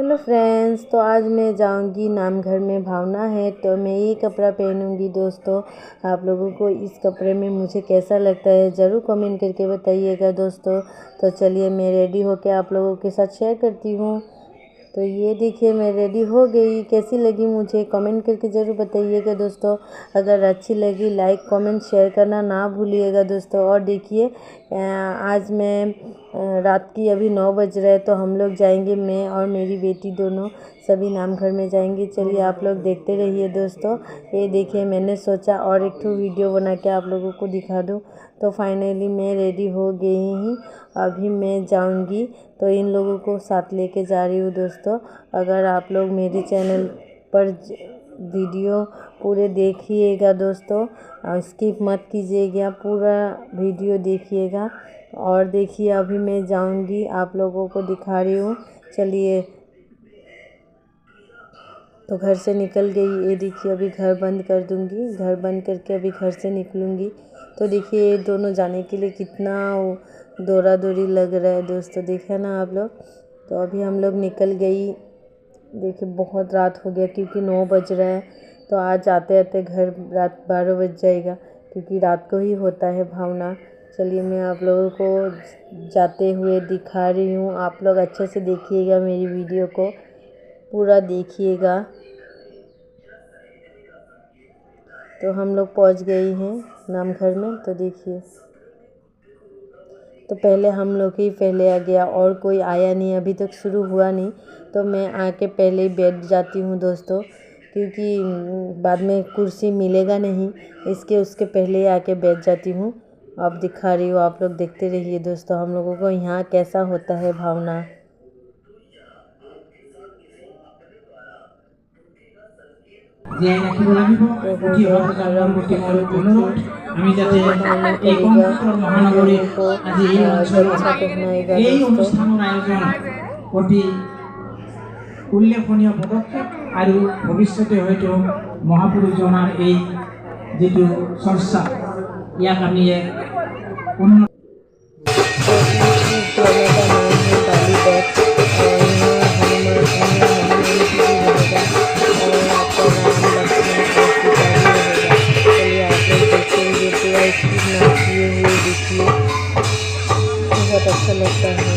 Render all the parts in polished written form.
Hello friends, तो आज मैं जाऊंगी नाम घर में भावना है तो मैं ये कपड़ा पहनूंगी दोस्तों। आप लोगों को इस कपड़े में मुझे कैसा लगता है ज़रूर कमेंट करके बताइएगा दोस्तों। तो चलिए मैं रेडी होकर आप लोगों के साथ शेयर करती हूँ। तो ये देखिए मैं रेडी हो गई। कैसी लगी मुझे कमेंट करके ज़रूर बताइएगा दोस्तों। अगर अच्छी लगी लाइक कमेंट शेयर करना ना भूलिएगा दोस्तों। और देखिए आज मैं रात की अभी 9 बज रहे हैं तो हम लोग जाएंगे, मैं और मेरी बेटी दोनों सभी नाम घर में जाएंगे। चलिए आप लोग देखते रहिए दोस्तों। ये देखिए मैंने सोचा और एक तो वीडियो बना के आप लोगों को दिखा दूँ। तो फाइनली मैं रेडी हो गई हूँ। अभी मैं जाऊंगी तो इन लोगों को साथ लेके जा रही हूँ दोस्तों। अगर आप लोग मेरे चैनल पर वीडियो पूरे देखिएगा दोस्तों, स्किप मत कीजिएगा, पूरा वीडियो देखिएगा। और देखिए अभी मैं जाऊंगी, आप लोगों को दिखा रही हूँ। चलिए तो घर से निकल गई। ये देखिए अभी घर बंद कर दूंगी, घर बंद करके अभी घर से निकलूँगी। तो देखिए ये दोनों जाने के लिए कितना दौड़ा दौड़ी लग रहा है दोस्तों, देखा ना आप लोग। तो अभी हम लोग निकल गई। देखिए बहुत रात हो गया क्योंकि 9 बज रहा है। तो आज आते आते घर रात 12 बज जाएगा क्योंकि रात को ही होता है भावना। चलिए मैं आप लोगों को जाते हुए दिखा रही हूँ। आप लोग अच्छे से देखिएगा, मेरी वीडियो को पूरा देखिएगा। तो हम लोग पहुँच गए हैं नाम घर में। तो देखिए तो पहले हम लोग ही पहले आ गया और कोई आया नहीं, अभी तक शुरू हुआ नहीं। तो मैं आके पहले ही बैठ जाती हूँ दोस्तों, क्योंकि बाद में कुर्सी मिलेगा नहीं, इसके उसके पहले ही आके बैठ जाती हूँ। अब दिखा रही हूँ, आप लोग देखते रहिए दोस्तों हम लोगों को यहाँ कैसा होता है भावना। আমি যাতে এই কম্পিউটার মহানগরীর আজি এই অঞ্চলত এই অনুষ্ঠানৰ আয়োজন অতি উল্লেখনীয় পদক্ষেপ আৰু ভৱিষ্যতে হয়তো মহাপুৰুষজনাৰ এই যেটো চৰ্চা ইয়াক আমি এক উন্নত बहुत अच्छा लगता है।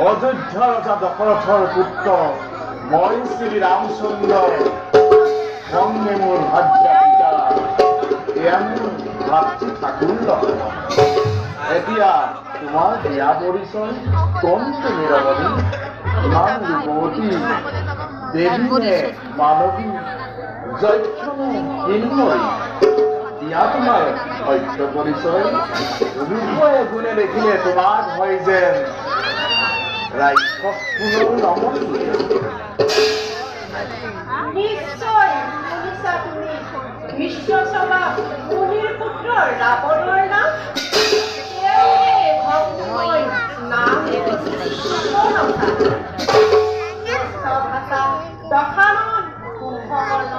অযোধ্যা রাজা দশরথর পুত্র মই শ্রী রামচন্দ্র সঙ্গে মোর ভাজ্যা পিতা আমি ভাবছি ঠাকুর এতিয়া তোমার বিয়া পৰিচয় কমটো নিৰৱধি ইমান ৰূপৱতী দেৱীনে মানৱী যক্ষণে হিন্ময়ী দিয়া তোমাৰ সত্য পৰিচয় ৰূপে গুণে দেখিলে তোমাৰ হয় যেন ৰাক্ষস পুনৰ নমন নিশ্চয় শুনিছা তুমি বিশ্বসভা মুনিৰ পুত্ৰ ৰাৱণৰ নাম দশানন কুম্ভকৰ্ণ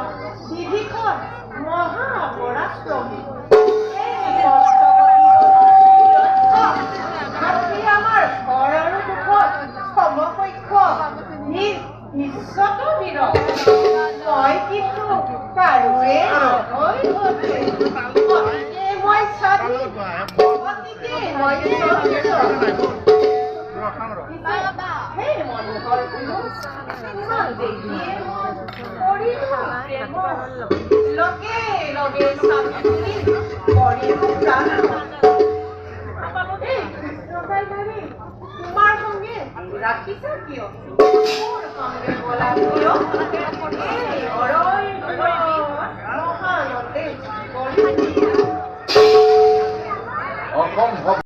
বিভীষণ মহাপৰাক্ৰমী আমাৰ ঘৰ আৰু দুখত সমকক্ষ বিশ্বতো বীৰ মই কিন্তু কাৰোৱে নহয় গতিকে মই চাবি গতিকে মই সেই মনোহৰ ইমান দেখিয়ে কৰিলো লগে লগে চাবি কৰিলো প্ৰাণ তোমাৰ সঙ্গে ৰাখিছা কিয় মোৰ সঙ্গে বলা কিয় এই মহানতে অসম্ভৱ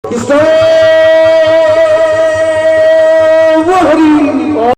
Stop!